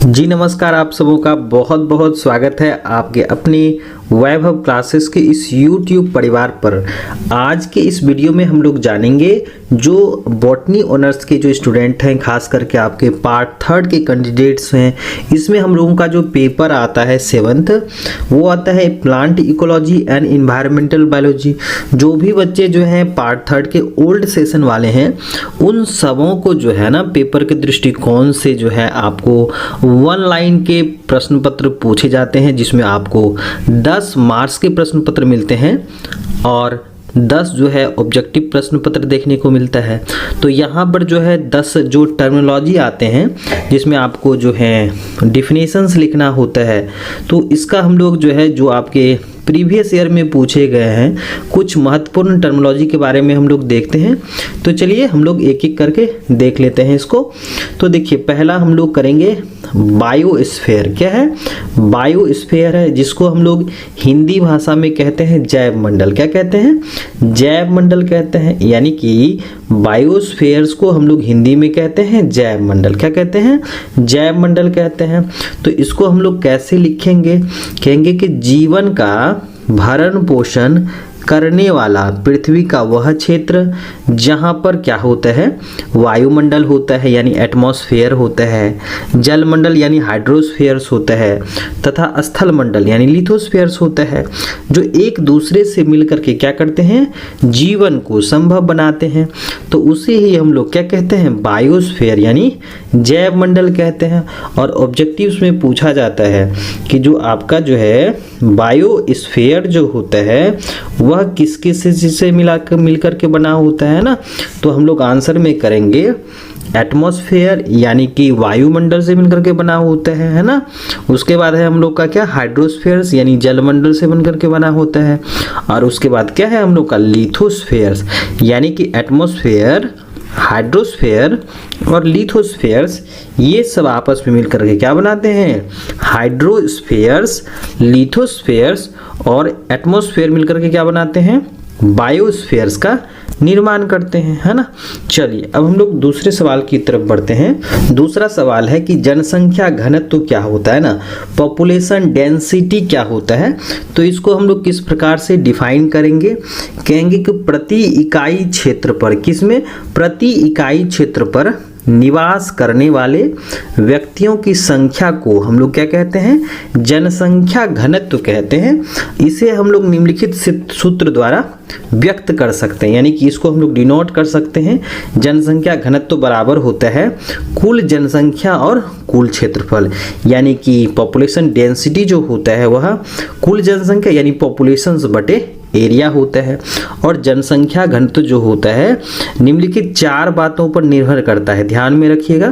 जी नमस्कार, आप सबों का बहुत बहुत स्वागत है आपके अपनी वैभव क्लासेस के इस YouTube परिवार पर। आज के इस वीडियो में हम लोग जानेंगे जो बॉटनी ऑनर्स के जो स्टूडेंट हैं, खास करके आपके पार्ट 3 के कैंडिडेट्स हैं, इसमें हम लोगों का जो पेपर आता है 7th वो आता है plant ecology and environmental biology. जो भी बच्चे जो हैं पार्ट 3 के ओल्ड सेशन वाले हैं उन सबों को जो है ना पेपर के दृष्टिकोण से जो है आपको 1 लाइन के प्रश्न पत्र पूछे जाते हैं, जिसमें आपको 10 मार्क्स के प्रश्न पत्र मिलते हैं और 10 जो है ऑब्जेक्टिव प्रश्न पत्र देखने को मिलता है। तो यहाँ पर जो है 10 जो टर्मिनोलॉजी आते हैं जिसमें आपको जो है डिफिनेशंस लिखना होता है, तो इसका हम लोग जो है जो आपके प्रीवियस ईयर में पूछे गए हैं कुछ महत्वपूर्ण टर्मिनोलॉजी के बारे में हम लोग देखते हैं। तो चलिए हम लोग एक एक करके देख लेते हैं इसको। तो देखिए, पहला हम लोग करेंगे बायोस्फीयर। क्या है? बायोस्फीयर है, जिसको हम लोग हिंदी भाषा में कहते हैं जैव मंडल। क्या कहते हैं? जैव मंडल कहते हैं। यानी कि बायोस्फीयर्स को हम लोग हिंदी में कहते हैं जैव मंडल। क्या कहते हैं? जैव मंडल कहते हैं। तो इसको हम लोग कैसे लिखेंगे? कहेंगे कि जीवन का भरण पोषण करने वाला पृथ्वी का वह क्षेत्र जहाँ पर क्या होता है, वायुमंडल होता है यानी एटमॉस्फेयर होता है, जलमंडल यानी हाइड्रोस्फीयर्स होता है, तथा स्थल मंडल यानी लिथोस्फीयर्स होता है, जो एक दूसरे से मिलकर के क्या करते हैं, जीवन को संभव बनाते हैं। तो उसे ही हम लोग क्या कहते हैं, बायोस्फीयर यानी जैव मंडल कहते हैं। और ऑब्जेक्टिव्स में पूछा जाता है कि जो आपका जो है बायोस्फीयर जो होता है वह किस किस से मिलकर के बना होता है ना। तो हम लोग आंसर में करेंगे एटमॉस्फेयर यानी कि वायुमंडल से मिलकर के बना होता है ना। उसके बाद है हम लोग का क्या, हाइड्रोस्फीयर्स यानी जलमंडल से बनकर के बना होता है। और उसके बाद क्या है हम लोग का, लिथोस्फीयर्स यानी कि एटमॉस्फेयर, हाइड्रोस्फीयर और लिथोस्फीयर्स ये सब आपस में मिलकर के क्या बनाते हैं, हाइड्रोस्फीयर्स, लिथोस्फीयर्स और एटमॉस्फेयर मिलकर के क्या बनाते हैं, बायोस्फीयर्स का निर्माण करते हैं, है ना। चलिए अब हम लोग दूसरे सवाल की तरफ बढ़ते हैं। दूसरा सवाल है कि जनसंख्या घनत्व क्या होता है ना, पॉपुलेशन डेंसिटी क्या होता है। तो इसको हम लोग किस प्रकार से डिफाइन करेंगे? कहेंगे कि प्रति इकाई क्षेत्र पर, किसमें, प्रति इकाई क्षेत्र पर निवास करने वाले व्यक्तियों की संख्या को हम लोग क्या कहते हैं, जनसंख्या घनत्व कहते हैं। इसे हम लोग निम्नलिखित सूत्र द्वारा व्यक्त कर सकते हैं, यानी कि इसको हम लोग डिनोट कर सकते हैं। जनसंख्या घनत्व बराबर होता है कुल जनसंख्या और कुल क्षेत्रफल, यानी कि पॉपुलेशन डेंसिटी जो होता है वह कुल जनसंख्या यानी पॉपुलेशंस बटे एरिया होता है। और जनसंख्या घनत्व जो होता है निम्नलिखित 4 बातों पर निर्भर करता है। ध्यान में रखिएगा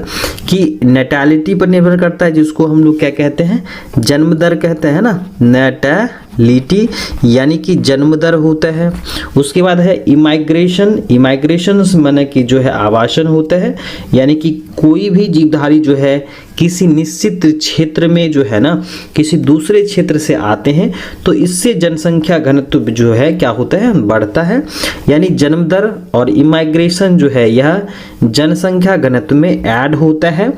कि नेटैलिटी पर निर्भर करता है, जिसको हम लोग क्या कहते हैं, जन्म दर कहते हैं ना, नेटैलिटी यानी कि जन्म दर होता है। उसके बाद है इमाइग्रेशन, इमाइग्रेशंस माने कि जो है आवासन होता है, यानी कि कोई भी जीवधारी जो है किसी निश्चित क्षेत्र में जो है ना किसी दूसरे क्षेत्र से आते हैं, तो इससे जनसंख्या घनत्व जो है क्या होता है, बढ़ता है। यानी जन्म दर और इमाइग्रेशन जो है यह जनसंख्या घनत्व में ऐड होता है।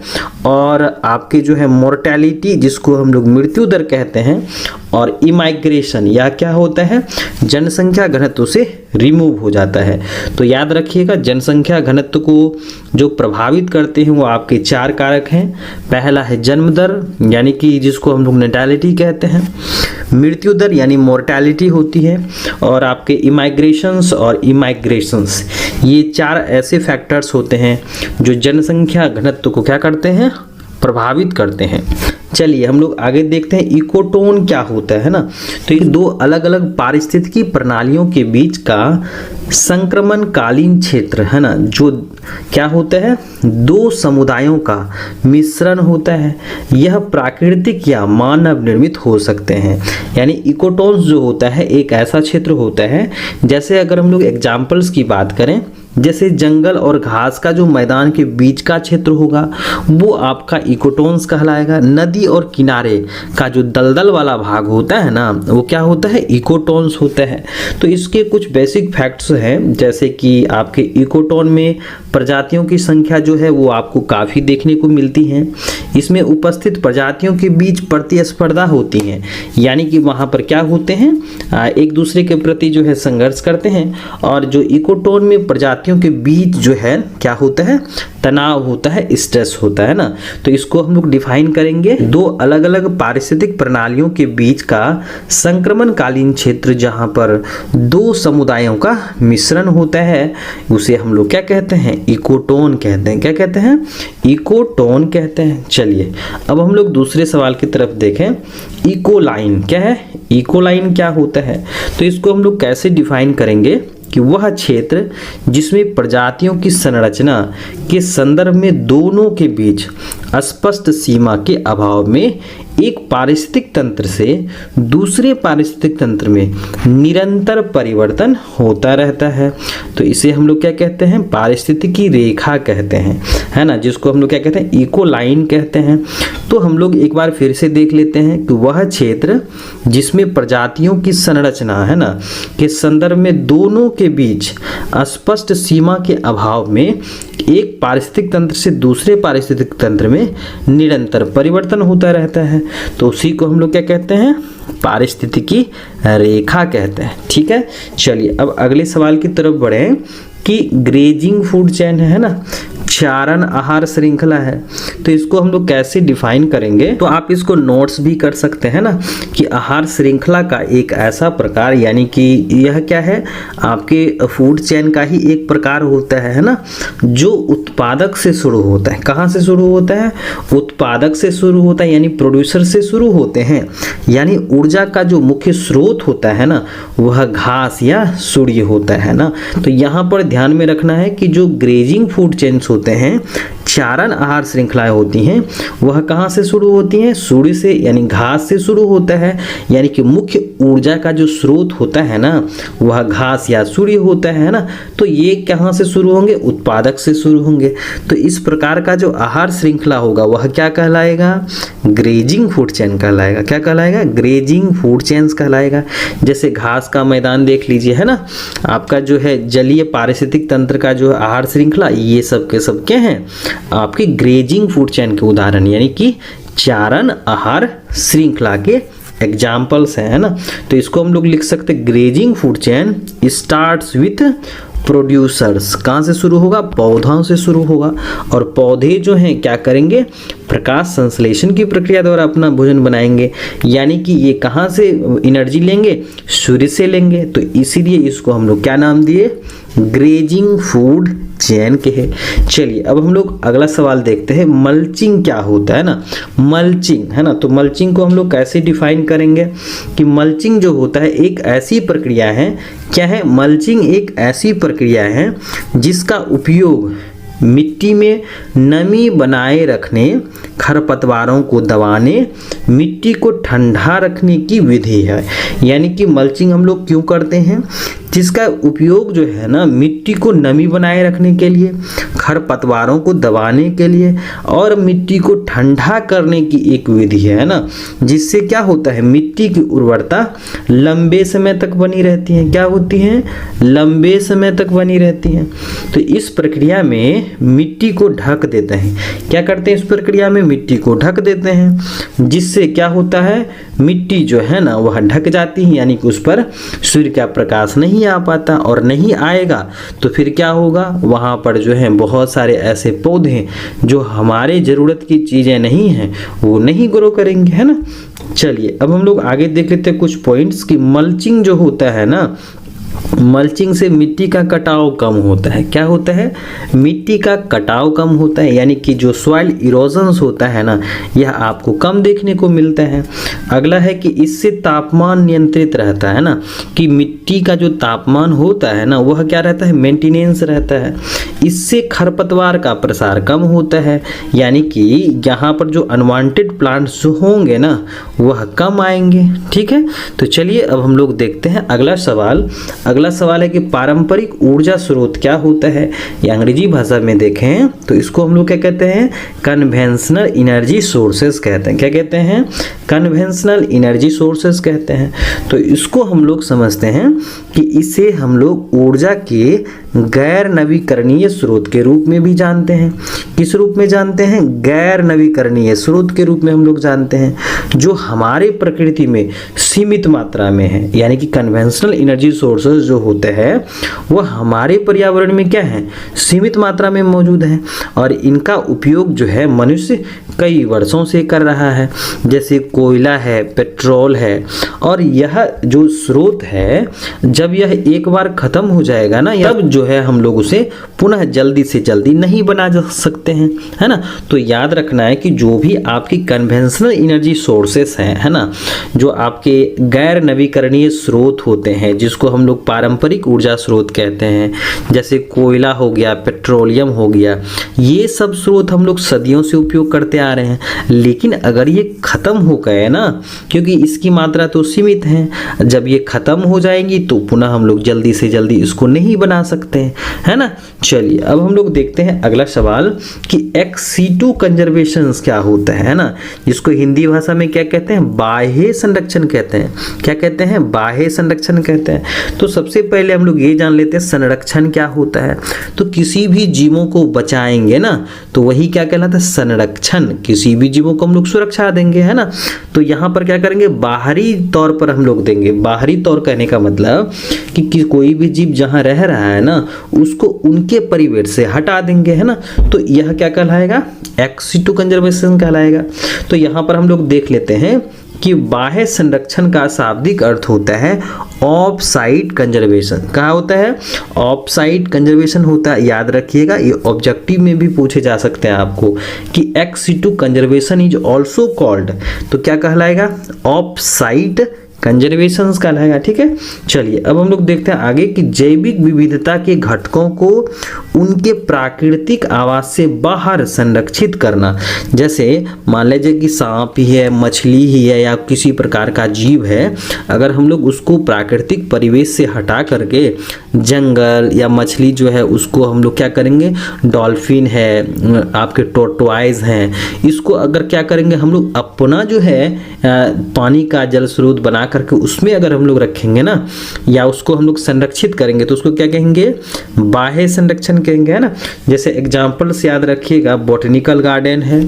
और आपके जो है मोर्टेलिटी जिसको हम लोग मृत्यु दर कहते हैं, और इमाइग्रेशन यह क्या होता है, जनसंख्या घनत्व से रिमूव हो जाता है। तो याद रखिएगा जनसंख्या घनत्व को जो प्रभावित करते हैं वो आपके 4 कारक हैं। पहला है जन्म दर यानी कि जिसको हम लोग नेटैलिटी कहते हैं, मृत्यु दर यानी मोर्टेलिटी होती है, और आपके इमाइग्रेशंस और इमाइग्रेशंस, ये 4 ऐसे फैक्टर्स होते हैं जो जनसंख्या घनत्व को क्या करते हैं, प्रभावित करते हैं। चलिए हम लोग आगे देखते हैं इकोटोन क्या होता है ना। तो ये 2 अलग अलग पारिस्थितिकी प्रणालियों के बीच का संक्रमणकालीन क्षेत्र है ना, जो क्या होता है, 2 समुदायों का मिश्रण होता है। यह प्राकृतिक या मानव निर्मित हो सकते हैं। यानी इकोटोन्स जो होता है एक ऐसा क्षेत्र होता है, जैसे अगर हम लोग एग्जाम्पल्स की बात करें, जैसे जंगल और घास का जो मैदान के बीच का क्षेत्र होगा वो आपका इकोटोन्स कहलाएगा। नदी और किनारे का जो दलदल वाला भाग होता है ना वो क्या होता है, इकोटोन्स होता है। तो इसके कुछ बेसिक फैक्ट्स हैं, जैसे कि आपके इकोटोन में प्रजातियों की संख्या जो है वो आपको काफ़ी देखने को मिलती है। इसमें उपस्थित प्रजातियों के बीच प्रतिस्पर्धा होती है, यानी कि वहाँ पर क्या होते हैं, एक दूसरे के प्रति जो है संघर्ष करते हैं। और जो इकोटोन में प्रजातियों के बीच जो है क्या होता है, तनाव होता है, स्ट्रेस होता है ना। तो इसको हम लोग डिफाइन करेंगे, दो अलग अलग पारिस्थितिक प्रणालियों के बीच का संक्रमणकालीन क्षेत्र जहाँ पर दो समुदायों का मिश्रण होता है उसे हम लोग क्या कहते हैं, इकोटोन कहते हैं। क्या कहते हैं, इकोटोन कहते हैं। चलिए अब हम लोग दूसरे सवाल की तरफ देखें। इकोलाइन क्या है, इकोलाइन क्या होता है, तो इसको हम लोग कैसे डिफाइन करेंगे कि वह क्षेत्र जिसमें प्रजातियों की संरचना के संदर्भ में दोनों के बीच स्पष्ट सीमा के अभाव में एक पारिस्थितिक तंत्र से दूसरे पारिस्थितिक तंत्र में निरंतर परिवर्तन होता रहता है। तो इसे हम लोग क्या कहते हैं, पारिस्थितिकी रेखा कहते हैं, है ना, जिसको हम लोग क्या कहते हैं, इकोलाइन कहते हैं। तो हम लोग एक बार फिर से देख लेते हैं कि वह क्षेत्र जिसमें प्रजातियों की संरचना है ना के संदर्भ में दोनों के बीच स्पष्ट सीमा के अभाव में एक पारिस्थितिक तंत्र से दूसरे पारिस्थितिक तंत्र में निरंतर परिवर्तन होता रहता है, तो उसी को हम लोग क्या कहते हैं, पारिस्थितिकी रेखा कहते हैं। ठीक है, चलिए अब अगले सवाल की तरफ बढ़ें कि ग्रेजिंग फूड चेन है ना, चारण आहार श्रृंखला है, तो इसको हम लोग कैसे डिफाइन करेंगे। तो आप इसको नोट्स भी कर सकते हैं ना कि आहार श्रृंखला का एक ऐसा प्रकार, यानी कि यह क्या है, आपके फूड चेन का ही एक प्रकार होता है ना, जो उत्पादक से शुरू होता है। कहाँ से शुरू होता है, उत्पादक से शुरू होता है, यानी प्रोड्यूसर से शुरू होते हैं। यानी ऊर्जा का जो मुख्य स्रोत होता है ना वह घास या सूर्य होता है ना। तो यहाँ पर ध्यान में रखना है कि जो ग्रेजिंग फूड चेन्स होते हैं, चारण आहार श्रृंखलाएं होती हैं, वह कहाँ से शुरू होती हैं, सूर्य से यानी घास से शुरू होता है। यानी कि मुख्य ऊर्जा का जो स्रोत होता है ना वह घास या सूर्य होता है ना। तो ये कहाँ से शुरू होंगे, उत्पादक से शुरू होंगे। तो इस प्रकार का जो आहार श्रृंखला होगा वह क्या कहलाएगा, ग्रेजिंग फूड चेन कहलाएगा। क्या कहलाएगा, ग्रेजिंग फूड चेन्स कहलाएगा। जैसे घास का मैदान देख लीजिए, है ना, आपका जो है जलीय पारिस्थितिक तंत्र का जो आहार श्रृंखला, ये सब के सब क्या हैं, आपके ग्रेजिंग फूड चेन के उदाहरण, यानी कि चारण आहार श्रृंखला के एग्जाम्पल्स हैं, है ना। तो इसको हम लोग लिख सकते हैं, grazing food chain starts with producers. कहाँ से शुरू होगा, पौधों से शुरू होगा। और पौधे जो हैं क्या करेंगे, प्रकाश संश्लेषण की प्रक्रिया द्वारा अपना भोजन बनाएंगे। यानी कि ये कहाँ से एनर्जी लेंगे, सूर्य से लेंगे। तो इसीलिए इसको हम लोग क्या नाम दिए, ग्रेजिंग फूड चेन के है। चलिए अब हम लोग अगला सवाल देखते हैं, मल्चिंग क्या होता है ना, मल्चिंग, है ना। तो मल्चिंग को हम लोग कैसे डिफाइन करेंगे कि मल्चिंग जो होता है एक ऐसी प्रक्रिया है, क्या है, मल्चिंग एक ऐसी प्रक्रिया है जिसका उपयोग मिट्टी में नमी बनाए रखने, खरपतवारों को दबाने, मिट्टी को ठंडा रखने की विधि है। यानी कि मल्चिंग हम लोग क्यों करते हैं, जिसका उपयोग जो है ना मिट्टी को नमी बनाए रखने के लिए, खरपतवारों को दबाने के लिए और मिट्टी को ठंडा करने की एक विधि है ना, जिससे क्या होता है, मिट्टी की उर्वरता लंबे समय तक बनी रहती है। क्या होती हैं, लंबे समय तक बनी रहती हैं। तो इस प्रक्रिया में मिट्टी को ढक देते हैं। क्या करते हैं, इस प्रक्रिया में मिट्टी को ढक देते हैं, जिससे क्या होता है, मिट्टी जो है ना वह ढक जाती है, यानी कि उस पर सूर्य का प्रकाश नहीं आ पाता, और नहीं आएगा तो फिर क्या होगा, वहाँ पर जो है बहुत सारे ऐसे पौधे जो हमारे ज़रूरत की चीज़ें नहीं हैं वो नहीं ग्रो करेंगे, है ना। चलिए अब हम लोग आगे देख लेते हैं कुछ पॉइंट्स कि मल्चिंग जो होता है ना, मल्चिंग से मिट्टी का कटाव कम होता है। क्या होता है, मिट्टी का कटाव कम होता है, यानी कि जो सॉइल इरोजन्स होता है ना यह आपको कम देखने को मिलता है। अगला है कि इससे तापमान नियंत्रित रहता है ना, कि मिट्टी का जो तापमान होता है ना वह क्या रहता है, मेंटेनेंस रहता है। इससे खरपतवार का प्रसार कम होता है, यानी कि यहाँ पर जो अनवांटेड प्लांट्स जो होंगे ना वह कम आएंगे। ठीक है, तो चलिए अब हम लोग देखते हैं अगला सवाल, अगला सवाल है कि पारंपरिक ऊर्जा स्रोत क्या होता है, या अंग्रेजी भाषा में देखें तो इसको हम लोग क्या कहते हैं, कन्वेंशनल एनर्जी सोर्सेस कहते हैं। क्या कहते हैं, कन्वेंशनल एनर्जी सोर्सेस कहते हैं। तो इसको हम लोग समझते हैं कि इसे हम लोग ऊर्जा के गैर नवीकरणीय स्रोत के रूप में भी जानते हैं। किस रूप में जानते हैं, गैर नवीकरणीय स्रोत के रूप में हम लोग जानते हैं, जो हमारे प्रकृति में सीमित मात्रा में है। यानी कि कन्वेंशनल एनर्जी सोर्सेज जो होते हैं वो हमारे पर्यावरण में क्या है, सीमित मात्रा में मौजूद है, और इनका उपयोग जो है मनुष्य कई वर्षों से कर रहा है। जैसे कोयला है, पेट्रोल है, और यह जो स्रोत है जब यह एक बार खत्म हो जाएगा ना, तब जो है हम लोग उसे पुनः जल्दी से जल्दी नहीं बना जा सकते हैं, है ना। तो याद रखना है कि जो भी आपकी कन्वेंशनल एनर्जी सोर्सेस हैं, है ना, जो आपके गैर नवीकरणीय स्रोत होते हैं जिसको हम लोग पारंपरिक ऊर्जा स्रोत कहते हैं, जैसे कोयला हो गया, पेट्रोलियम हो गया, ये सब स्रोत हम लोग सदियों से उपयोग करते आ रहे हैं। लेकिन अगर ये खत्म हो गए ना, क्योंकि इसकी मात्रा तो सीमित है, जब ये खत्म हो जाएंगी तो पुनः हम लोग जल्दी से जल्दी इसको नहीं बना सकते हैं, है ना। चलिए अब हम लोग देखते हैं अगला सवाल कि एक्स सीटू कंजर्वेशन क्या होता है ना, जिसको हिंदी भाषा में क्या कहते हैं, बाह्य संरक्षण कहते हैं। क्या कहते हैं, बाह्य संरक्षण कहते हैं। तो सबसे पहले हम लोग ये जान लेते हैं संरक्षण क्या होता है। तो किसी भी जीवों को बचाएंगे ना, तो वही क्या कहलाता है, संरक्षण। किसी भी जीवों को हम लोग सुरक्षा देंगे, है ना। तो यहाँ पर क्या करेंगे, बाहरी तौर पर हम लोग देंगे। बाहरी तौर कहने का मतलब कि कोई भी जीव जहाँ रह रहा है ना, उसको उनके परिवेश से हटा देंगे, है ना। तो यह क्या कहलाएगा, एक्स सीटू कंजर्वेशन कहलाएगा। तो यहाँ पर हम लोग देख लेते हैं कि बाह्य संरक्षण का शाब्दिक अर्थ होता है ऑफ साइट कंजर्वेशन। कहाँ होता है, ऑफ साइट कंजर्वेशन होता है। याद रखिएगा, ये ऑब्जेक्टिव में भी पूछे जा सकते हैं आपको कि ex situ conservation is also called, तो क्या कहलाएगा, ऑफ साइट कंजर्वेशन कहलाएगा। ठीक है, चलिए अब हम लोग देखते हैं आगे कि जैविक विविधता के घटकों को उनके प्राकृतिक आवास से बाहर संरक्षित करना। जैसे मान लीजिए कि सांप ही है, मछली ही है, या किसी प्रकार का जीव है, अगर हम लोग उसको प्राकृतिक परिवेश से हटा करके जंगल या मछली जो है उसको हम लोग क्या करेंगे, डॉल्फिन है, आपके टोर्टोइज हैं, इसको अगर क्या करेंगे हम लोग अपना जो है पानी का जल स्रोत बना करके उसमें अगर हम लोग रखेंगे ना, या उसको हम लोग संरक्षित करेंगे, तो उसको क्या कहेंगे, बाह्य संरक्षण कहेंगे, है ना। जैसे एग्जांपल से याद रखिएगा, बॉटनिकल गार्डन है,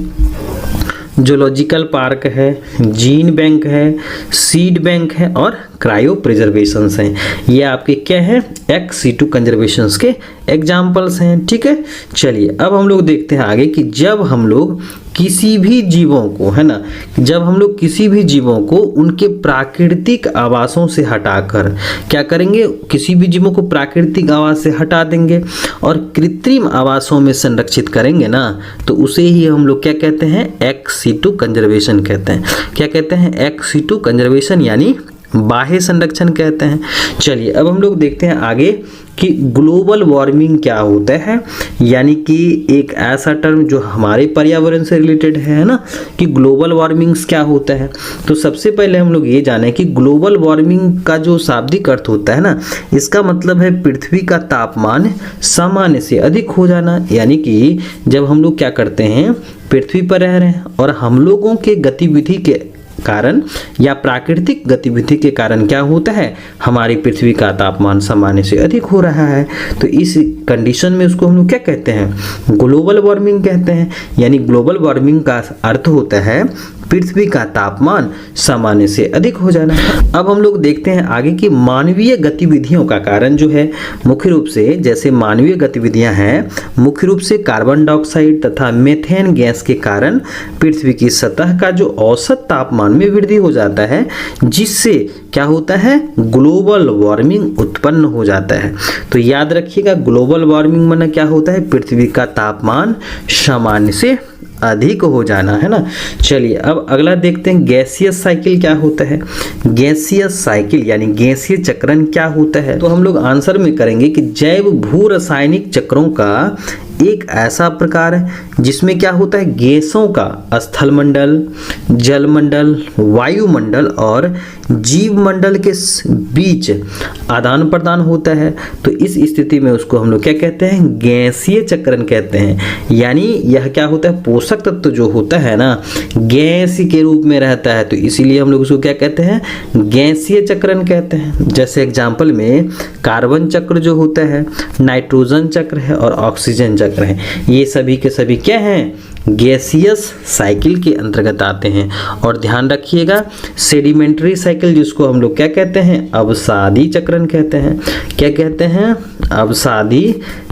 जूलॉजिकल पार्क है, जीन बैंक है, सीड बैंक है, और क्रायो प्रिजर्वेशंस हैं। ये आपके क्या है, एक्स सीटू कंजर्वेशंस के एग्जाम्पल्स हैं। ठीक है, चलिए अब हम लोग देखते हैं आगे कि जब हम लोग किसी भी जीवों को, है ना, जब हम लोग किसी भी जीवों को उनके प्राकृतिक आवासों से हटाकर क्या करेंगे, किसी भी जीवों को प्राकृतिक आवास से हटा देंगे और कृत्रिम आवासों में संरक्षित करेंगे ना, तो उसे ही हम लोग क्या कहते हैं, एक्स सीटू कंजर्वेशन कहते हैं। क्या कहते हैं, एक्स सीटू कंजर्वेशन यानी बाह्य संरक्षण कहते हैं। चलिए अब हम लोग देखते हैं आगे कि ग्लोबल वार्मिंग क्या होता है, यानी कि एक ऐसा टर्म जो हमारे पर्यावरण से रिलेटेड है ना, कि ग्लोबल वार्मिंग क्या होता है। तो सबसे पहले हम लोग ये जाने कि ग्लोबल वार्मिंग का जो शाब्दिक अर्थ होता है ना, इसका मतलब है पृथ्वी का तापमान सामान्य से अधिक हो जाना। यानी कि जब हम लोग क्या करते हैं, पृथ्वी पर रह रहे हैं और हम लोगों के गतिविधि के कारण या प्राकृतिक गतिविधि के कारण क्या होता है, हमारी पृथ्वी का तापमान सामान्य से अधिक हो रहा है। तो इस कंडीशन में उसको हम लोग क्या कहते हैं, ग्लोबल वार्मिंग कहते हैं। यानी ग्लोबल वार्मिंग का अर्थ होता है पृथ्वी का तापमान सामान्य से अधिक हो जाना। अब हम लोग देखते हैं आगे कि मानवीय गतिविधियों का कारण जो है, मुख्य रूप से जैसे मानवीय गतिविधियां हैं, मुख्य रूप से कार्बन डाइऑक्साइड तथा मीथेन गैस के कारण पृथ्वी की सतह का जो औसत तापमान में वृद्धि हो जाता है, जिससे क्या होता है, ग्लोबल वार्मिंग उत्पन्न हो जाता है। तो याद रखिएगा, ग्लोबल वार्मिंग माने क्या होता है, पृथ्वी का तापमान सामान्य से अधिक हो जाना, है ना। चलिए अब अगला देखते हैं, गैसीय साइकिल क्या होता है। गैसीय साइकिल यानी गैसीय चक्रण क्या होता है। तो हम लोग आंसर में करेंगे कि जैव भू रासायनिक चक्रों का एक ऐसा प्रकार है जिसमें क्या होता है, गैसों का स्थल मंडल, जल मंडल, वायुमंडल और जीव मंडल के बीच आदान प्रदान होता है। तो इस स्थिति में उसको हम लोग क्या कहते हैं, गैसीय चक्रण कहते हैं। यानी यह क्या होता है, पोषक तत्व जो होता है ना गैस के रूप में रहता है, तो इसीलिए हम लोग उसको क्या कहते हैं, गैसीय चक्रण कहते हैं। जैसे एग्जाम्पल में कार्बन चक्र जो होता है, नाइट्रोजन चक्र है और ऑक्सीजन चक्र है, ये सभी के सभी क्या हैं, गैसियस साइकिल के अंतर्गत आते हैं। और ध्यान रखिएगा सेडिमेंट्री साइकिल जिसको हम लोग क्या कहते हैं, अवसादी चक्रण कहते हैं। क्या कहते हैं, अवसादी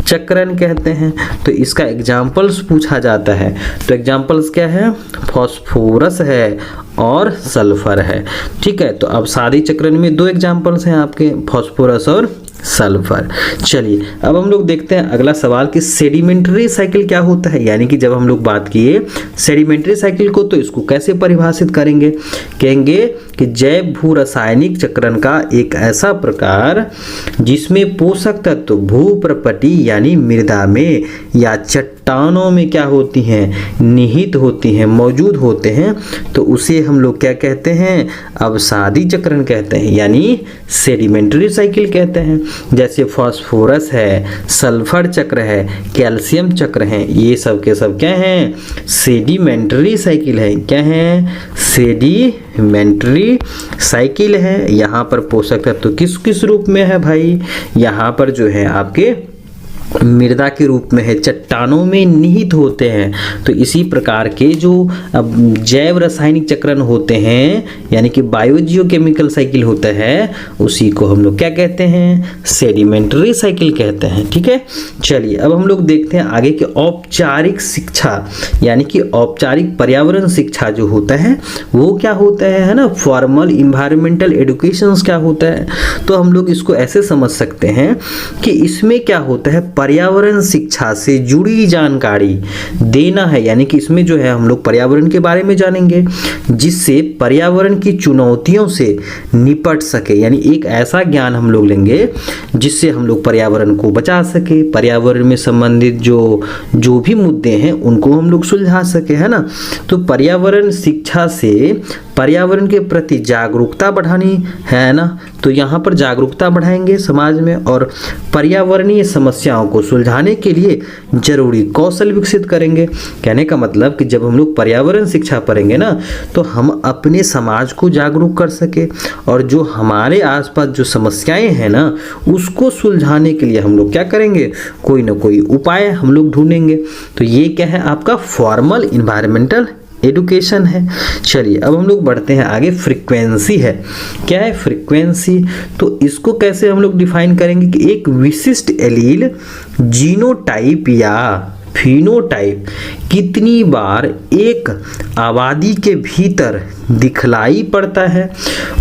चक्रण कहते हैं। तो इसका एग्जाम्पल्स पूछा जाता है, तो एग्जाम्पल्स क्या है, फॉस्फोरस है और सल्फर है। ठीक है, तो अवसादी चक्रण में दो एग्जाम्पल्स हैं आपके, फॉस्फोरस और सल्फर। चलिए अब हम लोग देखते हैं अगला सवाल कि सेडिमेंट्री साइकिल क्या होता है। यानी कि जब हम लोग बात किए सेडिमेंट्री साइकिल को, तो इसको कैसे परिभाषित करेंगे, कहेंगे कि जैव भू रासायनिक चक्रण का एक ऐसा प्रकार जिसमें पोषक तत्व भूप्रपटी यानी मृदा में या चट्टानों में क्या होती हैं, निहित होती हैं, मौजूद होते हैं, तो उसे हम लोग क्या कहते हैं, अवसादी चक्रण कहते हैं, यानी सेडिमेंट्री साइकिल कहते हैं। जैसे फास्फोरस है, सल्फर चक्र है, कैल्शियम चक्र है, ये सब के सब क्या हैं, सेडिमेंट्री साइकिल है। क्या है, सेडिमेंट्री साइकिल है। यहाँ पर पोषक तत्व किस किस रूप में है भाई, यहाँ पर जो है आपके मृदा के रूप में है, चट्टानों में निहित होते हैं। तो इसी प्रकार के जो जैव रासायनिक चक्रण होते हैं यानी कि बायोजियोकेमिकल साइकिल होता है, उसी को हम लोग क्या कहते हैं, सेडिमेंट्री साइकिल कहते हैं। ठीक है, चलिए अब हम लोग देखते हैं आगे कि औपचारिक शिक्षा यानी कि औपचारिक पर्यावरण शिक्षा जो होता है वो क्या होता है ना, फॉर्मल इन्वायरमेंटल एजुकेशन क्या होता है। तो हम लोग इसको ऐसे समझ सकते हैं कि इसमें क्या होता है, पर्यावरण शिक्षा से जुड़ी जानकारी देना है। यानी कि इसमें जो है हम लोग पर्यावरण के बारे में जानेंगे जिससे पर्यावरण की चुनौतियों से निपट सके। यानी एक ऐसा ज्ञान हम लोग लेंगे जिससे हम लोग पर्यावरण को बचा सके, पर्यावरण में संबंधित जो भी मुद्दे हैं उनको हम लोग सुलझा सके, है ना। तो पर्यावरण शिक्षा से पर्यावरण के प्रति जागरूकता बढ़ानी है ना, तो यहाँ पर जागरूकता बढ़ाएंगे समाज में और पर्यावरणीय समस्याओं को सुलझाने के लिए जरूरी कौशल विकसित करेंगे। कहने का मतलब कि जब हम लोग पर्यावरण शिक्षा पढ़ेंगे ना तो हम अपने समाज को जागरूक कर सके और जो हमारे आसपास जो समस्याएं हैं ना उसको सुलझाने के लिए हम लोग क्या करेंगे, कोई ना कोई उपाय हम लोग ढूंढेंगे। तो ये क्या है, आपका फॉर्मल इन्वायरमेंटल एडुकेशन है। चलिए अब हम लोग बढ़ते हैं आगे, फ्रीक्वेंसी है। क्या है फ्रीक्वेंसी, तो इसको कैसे हम लोग डिफाइन करेंगे कि एक विशिष्ट एलील जीनोटाइप या फिनोटाइप कितनी बार एक आबादी के भीतर दिखलाई पड़ता है,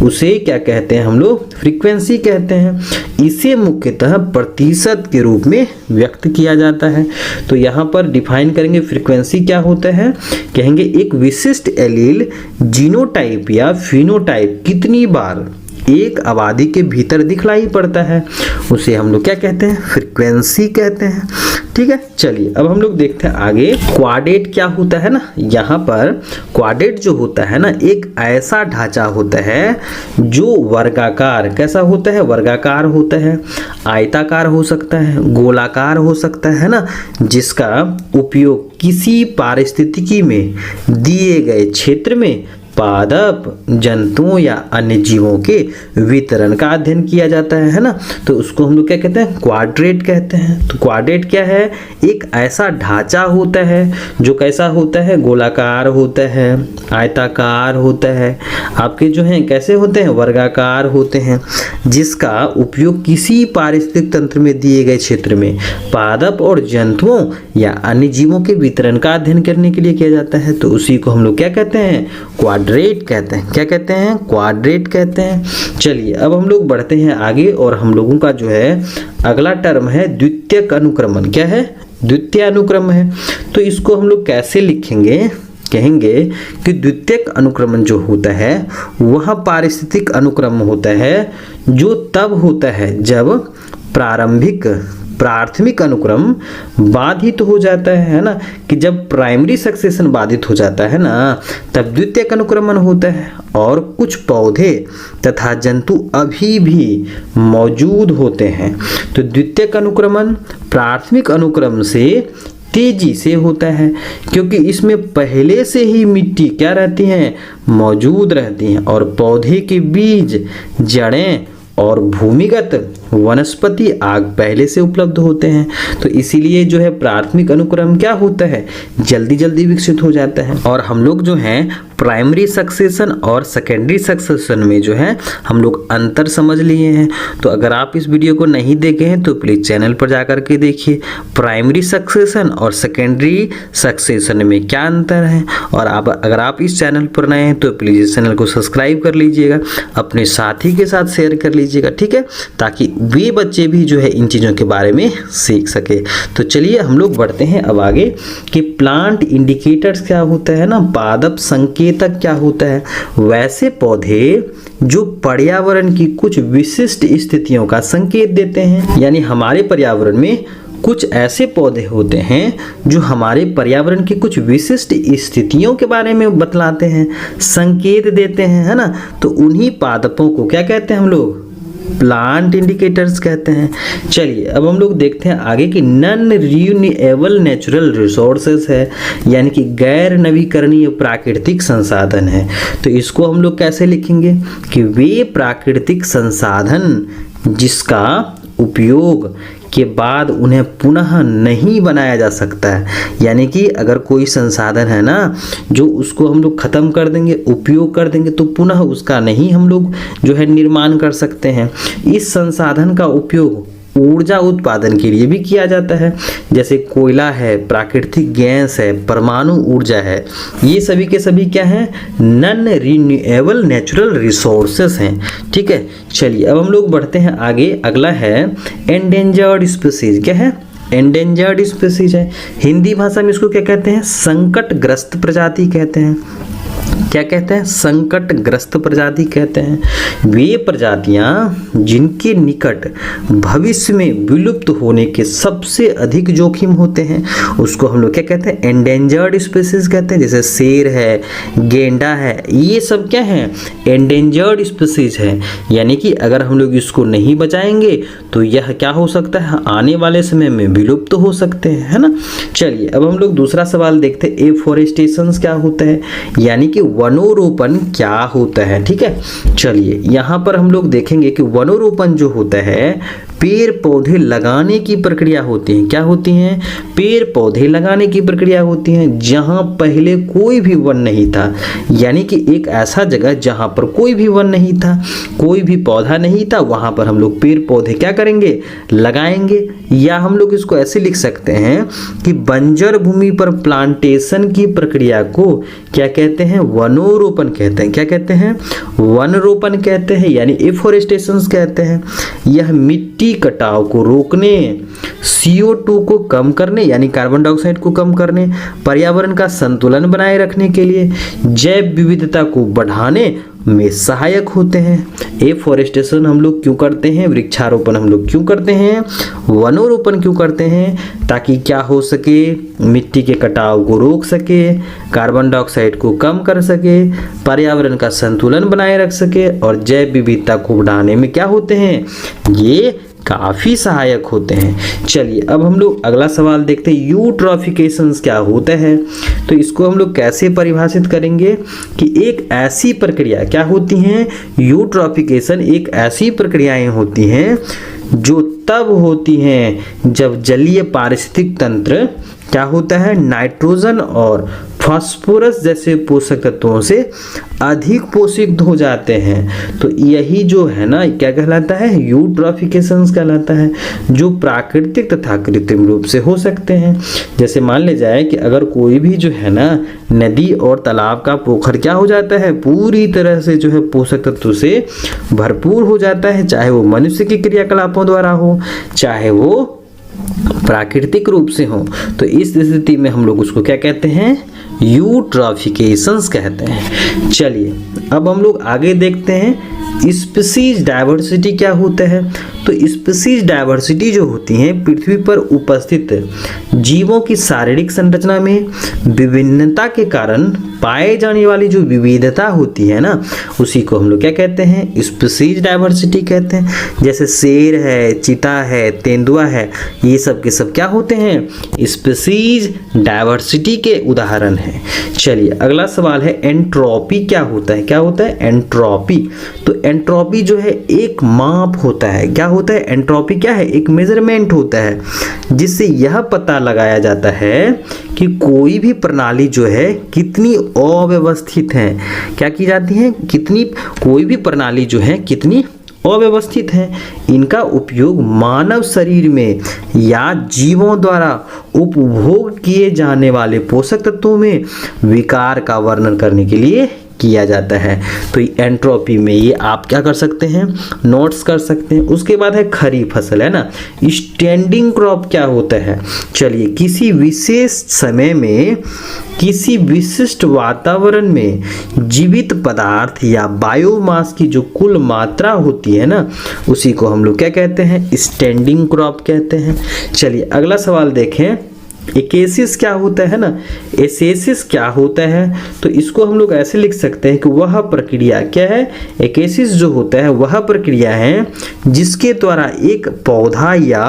उसे क्या कहते हैं हम लोग, फ्रीक्वेंसी कहते हैं। इसे मुख्यतः प्रतिशत के रूप में व्यक्त किया जाता है। तो यहाँ पर डिफाइन करेंगे फ्रीक्वेंसी क्या होता है, कहेंगे एक विशिष्ट एलील जीनोटाइप या फिनोटाइप कितनी बार एक आबादी के भीतर दिखलाई पड़ता है, उसे हम लोग क्या कहते हैं, फ्रीक्वेंसी कहते हैं। ठीक है, चलिए अब हम लोग देखते हैं आगे, क्वाड्रेट क्या होता है ना। यहाँ पर क्वाड्रेट जो होता है ना एक ऐसा ढांचा होता है जो वर्गाकार, कैसा होता है, वर्गाकार होता है, आयताकार हो सकता है, गोलाकार हो सकता है ना, जिसका उपयोग किसी पारिस्थितिकी में दिए गए क्षेत्र में पादप जंतुओं या अन्य जीवों के वितरण का अध्ययन किया जाता है ना। तो उसको हम लोग क्या कहते हैं, क्वाड्रेट कहते हैं। तो क्वाड्रेट क्या है, एक ऐसा ढांचा होता है जो कैसा होता है, गोलाकार होता है, आयताकार होता है, आपके जो हैं कैसे होते हैं, वर्गाकार होते हैं, जिसका उपयोग किसी पारिस्थितिक तंत्र में दिए गए क्षेत्र में पादप और जंतुओं या अन्य जीवों के वितरण का अध्ययन करने के लिए किया जाता है। तो उसी को हम लोग क्या कहते हैं, क्वाड्रेट कहते हैं। क्या कहते हैं, क्वाड्रेट कहते हैं। चलिए अब हम लोग बढ़ते हैं आगे और हम लोगों का जो है अगला टर्म है द्वितीयक अनुक्रमण। क्या है, द्वितीय अनुक्रम है। तो इसको हम लोग कैसे लिखेंगे, कहेंगे कि द्वितीयक अनुक्रमण जो होता है वह पारिस्थितिक अनुक्रम होता है जो तब होता है जब प्रारंभिक प्राथमिक अनुक्रम बाधित हो जाता है ना, कि जब प्राइमरी सक्सेशन बाधित हो जाता है ना तब द्वितीयक अनुक्रमण होता है। और कुछ पौधे तथा जंतु अभी भी मौजूद होते हैं। तो द्वितीयक अनुक्रमण प्राथमिक अनुक्रम से तेजी से होता है, क्योंकि इसमें पहले से ही मिट्टी क्या रहती है, मौजूद रहती हैं, और पौधे के बीज, जड़ें और भूमिगत वनस्पति आग पहले से उपलब्ध होते हैं। तो इसीलिए जो है प्राथमिक अनुक्रम क्या होता है, जल्दी जल्दी विकसित हो जाता है। और हम लोग जो हैं प्राइमरी सक्सेशन और सेकेंडरी सक्सेशन में जो है हम लोग अंतर समझ लिए हैं। तो अगर आप इस वीडियो को नहीं देखे हैं तो प्लीज़ चैनल पर जाकर के देखिए प्राइमरी सक्सेशन और सेकेंडरी सक्सेशन में क्या अंतर है। और अगर आप इस चैनल पर नए हैं तो प्लीज़ इस चैनल को सब्सक्राइब कर लीजिएगा, अपने साथी के साथ शेयर कर लीजिएगा, ठीक है, ताकि वे बच्चे भी जो है इन चीज़ों के बारे में सीख सके। तो चलिए हम लोग बढ़ते हैं अब आगे कि प्लांट इंडिकेटर्स क्या होता है ना, पादप संकेतक क्या होता है। वैसे पौधे जो पर्यावरण की कुछ विशिष्ट स्थितियों का संकेत देते हैं, यानी हमारे पर्यावरण में कुछ ऐसे पौधे होते हैं जो हमारे पर्यावरण की कुछ विशिष्ट स्थितियों के बारे में बतलाते हैं, संकेत देते हैं, है ना। तो उन्हीं पादपों को क्या कहते हैं हम लोग, प्लांट इंडिकेटर्स कहते हैं। चलिए अब हम लोग देखते हैं आगे कि नॉन रिन्यूएबल नेचुरल रिसोर्सेज है, यानी कि गैर नवीकरणीय प्राकृतिक संसाधन है। तो इसको हम लोग कैसे लिखेंगे कि वे प्राकृतिक संसाधन जिसका उपयोग के बाद उन्हें पुनः नहीं बनाया जा सकता है। यानी कि अगर कोई संसाधन है ना जो उसको हम लोग ख़त्म कर देंगे, उपयोग कर देंगे, तो पुनः उसका नहीं हम लोग जो है निर्माण कर सकते हैं। इस संसाधन का उपयोग ऊर्जा उत्पादन के लिए भी किया जाता है, जैसे कोयला है, प्राकृतिक गैस है, परमाणु ऊर्जा है। ये सभी के सभी क्या हैं, नॉन रिन्यूएबल नेचुरल रिसोर्सेस हैं, ठीक है। चलिए अब हम लोग बढ़ते हैं आगे। अगला है एंडेंजर्ड स्पीसीज। क्या है, एंडेंजर्ड स्पीसीज है। हिंदी भाषा में इसको क्या कहते हैं, संकटग्रस्त प्रजाति कहते हैं। क्या कहते हैं, संकटग्रस्त प्रजाति कहते हैं। वे प्रजातियां जिनके निकट भविष्य में विलुप्त होने के सबसे अधिक जोखिम होते हैं उसको हम लोग क्या कहते हैं, एंडेंजर्ड स्पीसीज कहते हैं। जैसे शेर है, गेंडा है, ये सब क्या है, एंडेंजर्ड स्पीसीज है। यानी कि अगर हम लोग इसको नहीं बचाएंगे तो यह क्या हो सकता है, आने वाले समय में विलुप्त हो सकते हैं, है ना। चलिए अब हम लोग दूसरा सवाल देखते हैं, एफोरेस्टेशन क्या होता है, यानी कि वनोरोपण क्या होता है, ठीक है। चलिए यहाँ पर हम लोग देखेंगे कि वनोरोपण जो होता है पेड़ पौधे लगाने की प्रक्रिया होती है। क्या होती हैं, पेड़ पौधे लगाने की प्रक्रिया होती हैं जहाँ पहले कोई भी वन नहीं था। यानी कि एक ऐसा जगह जहाँ पर कोई भी वन नहीं था, कोई भी पौधा नहीं था, वहाँ पर हम लोग पेड़ पौधे क्या करेंगे, लगाएंगे। या हम लोग इसको ऐसे लिख सकते हैं कि बंजर भूमि पर प्लांटेशन की प्रक्रिया को क्या कहते हैं, वनोरोपण कहते हैं। क्या कहते हैं, वनरोपण कहते हैं, यानी एफोरेस्टेशन कहते हैं। यह मिट्टी कटाव को रोकने, CO2 को कम करने यानी कार्बन डाइऑक्साइड को कम करने, पर्यावरण का संतुलन बनाए रखने के लिए, जैव विविधता को बढ़ाने में सहायक होते हैं। एफोरेस्टेशन हम लोग क्यों करते हैं, वृक्षारोपण हम लोग क्यों करते हैं, वनोरोपण क्यों करते हैं, ताकि क्या हो सके, मिट्टी के कटाव को रोक सके, कार्बन डाइऑक्साइड को कम कर सके, पर्यावरण का संतुलन बनाए रख सके और जैव विविधता को बढ़ाने में क्या होते हैं, ये काफ़ी सहायक होते हैं। चलिए अब हम लोग अगला सवाल देखते हैं, यूट्रॉफिकेशन क्या होता है। तो इसको हम लोग कैसे परिभाषित करेंगे कि एक ऐसी प्रक्रिया क्या होती हैं, यूट्रॉफिकेशन एक ऐसी प्रक्रियाएं होती हैं जो तब होती हैं जब जलीय पारिस्थितिक तंत्र क्या होता है, नाइट्रोजन और फास्फोरस जैसे पोषक तत्वों से अधिक पोषित हो जाते हैं। तो यही जो है ना क्या कहलाता है, यूट्रॉफिकेशन कहलाता है, जो प्राकृतिक तथा कृत्रिम रूप से हो सकते हैं। जैसे मान ले जाए कि अगर कोई भी जो है ना नदी और तालाब का पोखर क्या हो जाता है, पूरी तरह से जो है पोषक तत्व से भरपूर हो जाता है, चाहे वो मनुष्य के क्रियाकलापों द्वारा हो, चाहे वो प्राकृतिक रूप से हो। तो इस स्थिति में हम लोग उसको क्या कहते हैं, यूट्रॉफिकेशंस कहते हैं। चलिए अब हम लोग आगे देखते हैं स्पीसीज डाइवर्सिटी क्या होता है। तो स्पीसीज डाइवर्सिटी जो होती है पृथ्वी पर उपस्थित जीवों की शारीरिक संरचना में विभिन्नता के कारण पाए जाने वाली जो विविधता होती है ना, उसी को हम लोग क्या कहते हैं, स्पीसीज डाइवर्सिटी कहते हैं। जैसे शेर है, चीता है, तेंदुआ है, ये सब के सब क्या होते हैं, स्पीसीज डाइवर्सिटी के उदाहरण हैं। चलिए अगला सवाल है एंट्रोपी क्या होता है। क्या होता है एंट्रोपी। तो एंट्रोपी जो है एक माप होता है। क्या होता है एंट्रोपी, क्या है, एक मेजरमेंट होता है जिससे यह पता लगाया जाता है कि कोई भी प्रणाली जो है कितनी अव्यवस्थित है। क्या की जाती है, कितनी, कोई भी प्रणाली जो है कितनी अव्यवस्थित है। इनका उपयोग मानव शरीर में या जीवों द्वारा उपभोग किए जाने वाले पोषक तत्वों में विकार का वर्णन करने के लिए किया जाता है। तो एंट्रोपी में ये आप क्या कर सकते हैं, नोट्स कर सकते हैं। उसके बाद है खरी फसल, है ना। स्टैंडिंग क्रॉप क्या होता है। चलिए किसी विशेष समय में किसी विशिष्ट वातावरण में जीवित पदार्थ या बायोमास की जो कुल मात्रा होती है ना, उसी को हम लोग क्या कहते हैं, स्टैंडिंग क्रॉप कहते हैं। चलिए अगला सवाल देखें, एकेसिस क्या होता है ना। एसेसिस क्या होता है, तो इसको हम लोग ऐसे लिख सकते हैं कि वह प्रक्रिया क्या है, एकेसिस जो होता है वह प्रक्रिया है जिसके द्वारा एक पौधा या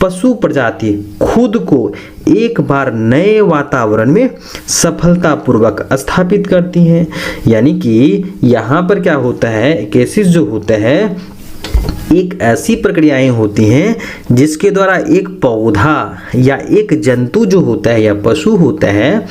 पशु प्रजाति खुद को एक बार नए वातावरण में सफलतापूर्वक स्थापित करती हैं। यानी कि यहाँ पर क्या होता है, एकेसिस जो होता है एक ऐसी प्रक्रियाएं होती हैं जिसके द्वारा एक पौधा या एक जंतु जो होता है या पशु होता है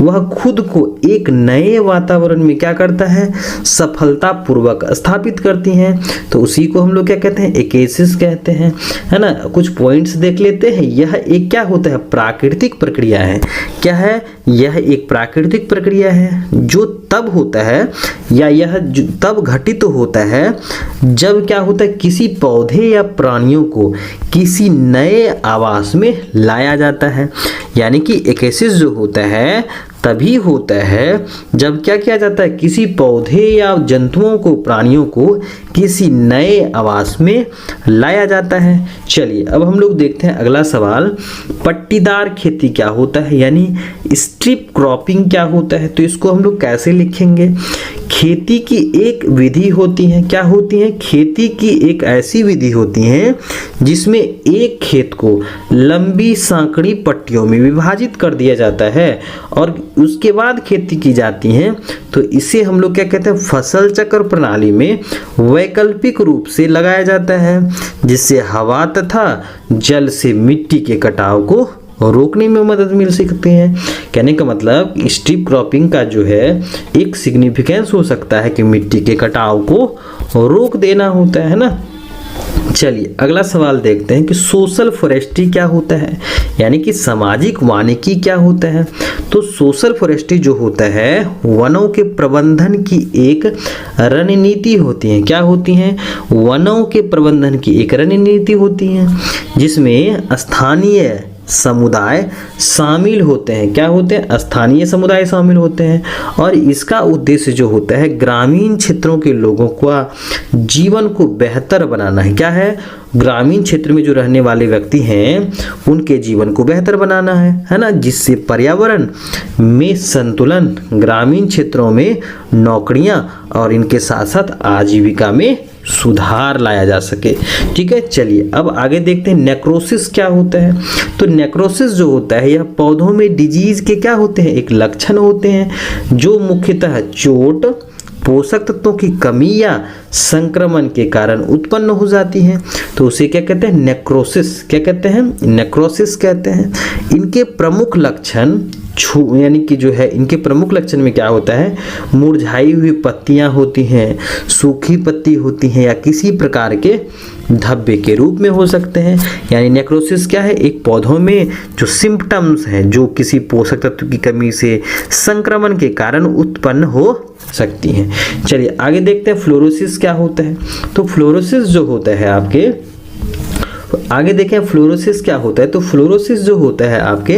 वह खुद को एक नए वातावरण में क्या करता है, सफलतापूर्वक स्थापित करती हैं। तो उसी को हम लोग क्या कहते हैं, एकेसिस कहते हैं, है ना। कुछ पॉइंट्स देख लेते हैं। यह एक क्या होता है, प्राकृतिक प्रक्रिया है। क्या है, यह एक प्राकृतिक प्रक्रिया है जो तब होता है या यह तब घटित होता है जब क्या होता है, किसी पौधे या प्राणियों को किसी नए आवास में लाया जाता है। यानी कि एकेसिस जो होता है तभी होता है जब क्या किया जाता है, किसी पौधे या जंतुओं को, प्राणियों को किसी नए आवास में लाया जाता है। चलिए अब हम लोग देखते हैं अगला सवाल, पट्टीदार खेती क्या होता है, यानी स्ट्रिप क्रॉपिंग क्या होता है। तो इसको हम लोग कैसे लिखेंगे, खेती की एक विधि होती है। क्या होती है, खेती की एक ऐसी विधि होती है जिसमें एक खेत को लंबी सांकड़ी पट्टियों में विभाजित कर दिया जाता है और उसके बाद खेती की जाती है। तो इसे हम लोग क्या कहते हैं, फसल चक्र प्रणाली में वैकल्पिक रूप से लगाया जाता है जिससे हवा तथा जल से मिट्टी के कटाव को रोकने में मदद मिल सकती है। कहने का मतलब स्ट्रिप क्रॉपिंग का जो है एक सिग्निफिकेंस हो सकता है कि मिट्टी के कटाव को रोक देना होता है ना। चलिए अगला सवाल देखते हैं कि सोशल फॉरेस्ट्री क्या होता है, यानी कि सामाजिक वानिकी क्या होता है। तो सोशल फॉरेस्ट्री जो होता है वनों के प्रबंधन की एक रणनीति होती है। क्या होती हैं, वनों के प्रबंधन की एक रणनीति होती है जिसमें स्थानीय समुदाय शामिल होते हैं। क्या होते हैं, स्थानीय समुदाय शामिल होते हैं और इसका उद्देश्य जो होता है ग्रामीण क्षेत्रों के लोगों का जीवन को बेहतर बनाना है। क्या है, ग्रामीण क्षेत्र में जो रहने वाले व्यक्ति हैं उनके जीवन को बेहतर बनाना है ना, जिससे पर्यावरण में संतुलन, ग्रामीण क्षेत्रों में नौकरियां और इनके साथ साथ आजीविका में सुधार लाया जा सके। ठीक है, चलिए अब आगे देखते हैं नेक्रोसिस क्या होता है। तो नेक्रोसिस जो होता है यह पौधों में डिजीज के क्या होते हैं, एक लक्षण होते हैं जो मुख्यतः चोट, पोषक तत्वों की कमी या संक्रमण के कारण उत्पन्न हो जाती हैं। तो उसे क्या कहते हैं, नेक्रोसिस। क्या कहते हैं, नेक्रोसिस कहते हैं। इनके प्रमुख लक्षण यानी कि जो है इनके प्रमुख लक्षण में क्या होता है, मुरझाई हुई पत्तियां होती हैं, सूखी पत्ती होती हैं या किसी प्रकार के धब्बे के रूप में हो सकते हैं। यानी नेक्रोसिस क्या है, एक पौधों में जो सिम्पटम्स हैं जो किसी पोषक तत्व की कमी से, संक्रमण के कारण उत्पन्न हो सकती हैं। चलिए आगे देखते हैं फ्लोरोसिस क्या होता है। तो फ्लोरोसिस जो होता है आपके, आगे देखें फ्लोरोसिस क्या होता है। तो फ्लोरोसिस जो होता है आपके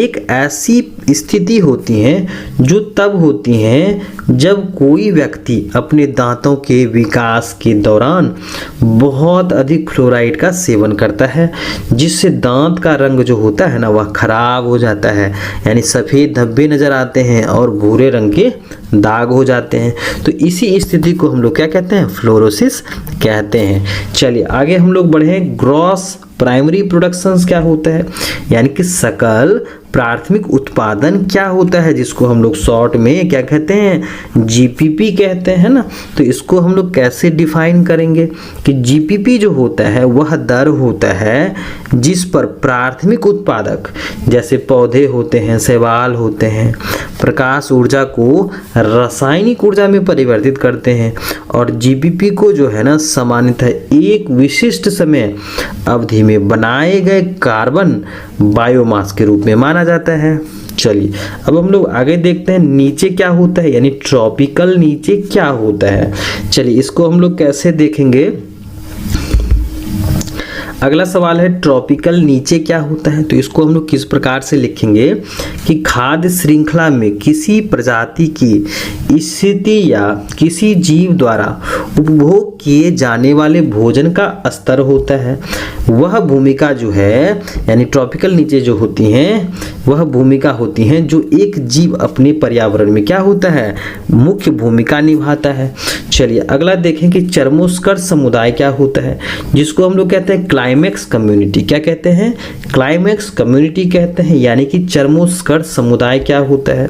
एक ऐसी स्थिति होती हैं जो तब होती हैं जब कोई व्यक्ति अपने दांतों के विकास के दौरान बहुत अधिक फ्लोराइड का सेवन करता है, जिससे दांत का रंग जो होता है ना वह खराब हो जाता है, यानी सफ़ेद धब्बे नज़र आते हैं और भूरे रंग के दाग हो जाते हैं। तो इसी स्थिति को हम लोग क्या कहते हैं? फ्लोरोसिस कहते हैं। चलिए आगे हम लोग बढ़े। ग्रॉस प्राइमरी प्रोडक्शंस क्या होता है, यानी कि सकल प्राथमिक उत्पादन क्या होता है, जिसको हम लोग शॉर्ट में क्या कहते हैं? जीपीपी कहते हैं ना। तो इसको हम लोग कैसे डिफाइन करेंगे कि जीपीपी जो होता है वह दर होता है जिस पर प्राथमिक उत्पादक जैसे पौधे होते हैं, शैवाल होते हैं, प्रकाश ऊर्जा को रासायनिक ऊर्जा में परिवर्तित करते हैं। और जीपीपी को जो है ना सामान्यतः एक विशिष्ट समय अवधि में बनाए गए कार्बन बायोमास के रूप में माना जाता है। चलिए अब हम लोग आगे देखते हैं नीचे क्या होता है, यानी ट्रॉपिकल नीचे क्या होता है। चलिए इसको हम लोग कैसे देखेंगे। अगला सवाल है ट्रॉपिकल नीचे क्या होता है। तो इसको हम लोग किस प्रकार से लिखेंगे कि खाद्य श्रृंखला में किसी प्रजाति की स्थिति या किसी जीव द्वारा उपभोग किए जाने वाले भोजन का स्तर होता है। वह भूमिका जो है, यानी ट्रॉपिकल नीचे जो होती हैं वह भूमिका होती हैं जो एक जीव अपने पर्यावरण में क्या होता है? मुख्य भूमिका निभाता है। चलिए अगला देखें कि चर्मोस्कर्श समुदाय क्या होता है, जिसको हम लोग कहते हैं क्लाइमेक्स कम्युनिटी। क्या कहते हैं? क्लाइमेक्स कम्युनिटी कहते हैं। यानी कि चर्मोस्कर्श समुदाय क्या होता है,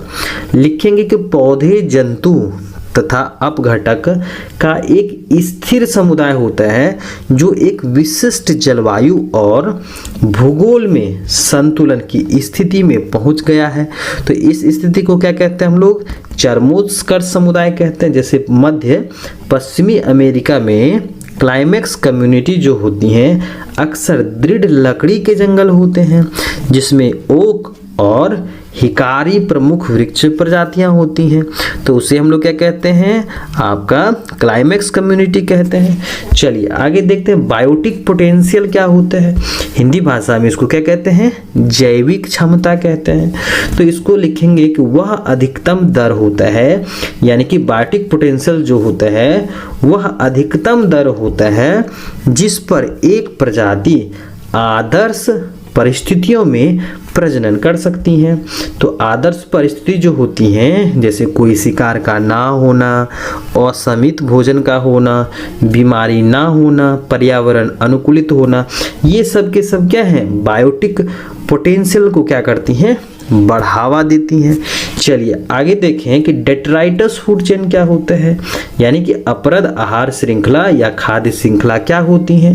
लिखेंगे कि पौधे, जंतु तथा अपघटक का एक स्थिर समुदाय होता है जो एक विशिष्ट जलवायु और भूगोल में संतुलन की स्थिति में पहुंच गया है। तो इस स्थिति को क्या कहते हैं हम लोग? चर्मोस्कर्श समुदाय कहते हैं। जैसे मध्य पश्चिमी अमेरिका में क्लाइमेक्स कम्युनिटी जो होती हैं अक्सर दृढ़ लकड़ी के जंगल होते हैं, जिसमें ओक और हिकारी प्रमुख वृक्ष प्रजातियां होती हैं। तो उसे हम लोग क्या कहते हैं? आपका क्लाइमेक्स कम्युनिटी कहते हैं। चलिए आगे देखते हैं बायोटिक पोटेंशियल क्या होता है। हिंदी भाषा में इसको क्या कहते हैं? जैविक क्षमता कहते हैं। तो इसको लिखेंगे कि वह अधिकतम दर होता है, यानी कि बायोटिक पोटेंशियल जो होता है वह अधिकतम दर होता है जिस पर एक प्रजाति आदर्श परिस्थितियों में प्रजनन कर सकती हैं। तो आदर्श परिस्थिति जो होती हैं, जैसे कोई शिकार का ना होना, असमित भोजन का होना, बीमारी ना होना, पर्यावरण अनुकूलित होना, ये सब के सब क्या हैं? बायोटिक पोटेंशियल को क्या करती हैं? बढ़ावा देती हैं। चलिए आगे देखें कि डेट्राइटस फूड चेन क्या होता है, यानी कि अपरद आहार श्रृंखला या खाद्य श्रृंखला क्या होती हैं।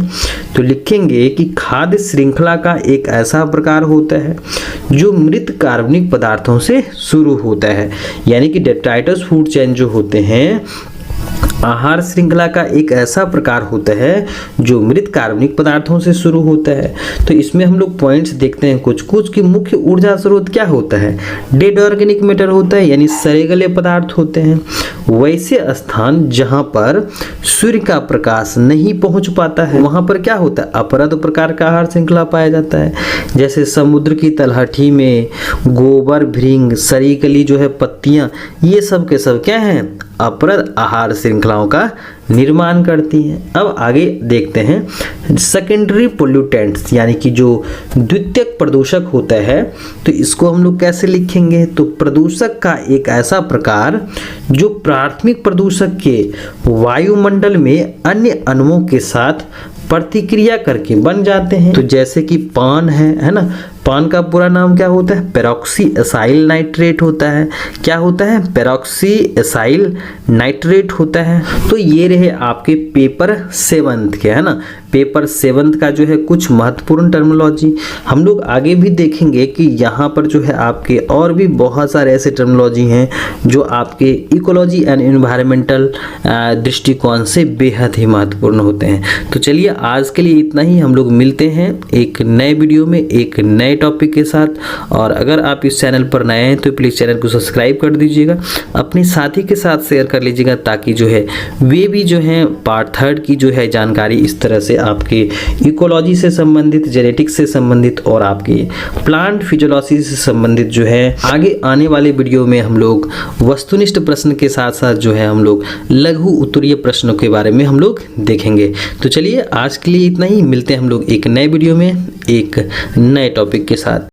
तो लिखेंगे कि खाद्य श्रृंखला का एक ऐसा प्रकार होता है जो मृत कार्बनिक पदार्थों से शुरू होता है। यानी कि डेट्राइटस फूड चेन जो होते हैं आहार श्रृंखला का एक ऐसा प्रकार होता है जो मृत कार्बनिक पदार्थों से शुरू होता है। तो इसमें हम लोग पॉइंट्स देखते हैं कुछ कि मुख्य ऊर्जा स्रोत क्या होता है? डेड ऑर्गेनिक मैटर होता है, यानी सड़े गले पदार्थ होते हैं। वैसे स्थान जहां पर सूर्य का प्रकाश नहीं पहुंच पाता है वहां पर क्या होता है? अपरद प्रकार का आहार श्रृंखला पाया जाता है। जैसे समुद्र की तलहटी में गोबर, भृंग, सरीकली जो है पत्तियां, ये सब के सब क्या हैं? अपरद आहार श्रृंखलाओं का निर्माण करती हैं। अब आगे देखते हैं सेकेंडरी पोल्यूटेंट्स, यानी कि जो द्वितीयक प्रदूषक होता है। तो इसको हम लोग कैसे लिखेंगे? तो प्रदूषक का एक ऐसा प्रकार जो प्राथमिक प्रदूषक के वायुमंडल में अन्य अणुओं के साथ प्रतिक्रिया करके बन जाते हैं। तो जैसे कि पान है ना, पान का पूरा नाम क्या होता है? पेरोक्सी एसाइल नाइट्रेट होता है। क्या होता है? पेरोक्सी एसाइल नाइट्रेट होता है। तो ये रहे आपके पेपर 7 के, है ना। पेपर 7 का जो है कुछ महत्वपूर्ण टर्मिनोलॉजी हम लोग आगे भी देखेंगे कि यहाँ पर जो है आपके और भी बहुत सारे ऐसे टर्मिनोलॉजी हैं जो आपके इकोलॉजी एंड एनवायरमेंटल दृष्टिकोण से बेहद ही महत्वपूर्ण होते हैं। तो चलिए आज के लिए इतना ही। हम लोग मिलते हैं एक नए वीडियो में एक नए टॉपिक के साथ। और अगर आप इस चैनल पर नए हैं तो प्लीज़ चैनल को सब्सक्राइब कर दीजिएगा, अपने साथी के साथ शेयर कर लीजिएगा, ताकि जो है वे भी जो है पार्ट 3 की जो है जानकारी इस तरह से आपके इकोलॉजी से संबंधित, जेनेटिक्स से संबंधित और आपके प्लांट फिजियोलॉजी से संबंधित जो है आगे आने वाले वीडियो में हम लोग वस्तुनिष्ठ प्रश्न के साथ साथ जो है हम लोग लघु उत्तरीय प्रश्नों के बारे में हम लोग देखेंगे। तो चलिए आज के लिए इतना ही, मिलते हैं हम लोग एक नए वीडियो में एक नए टॉपिक के साथ।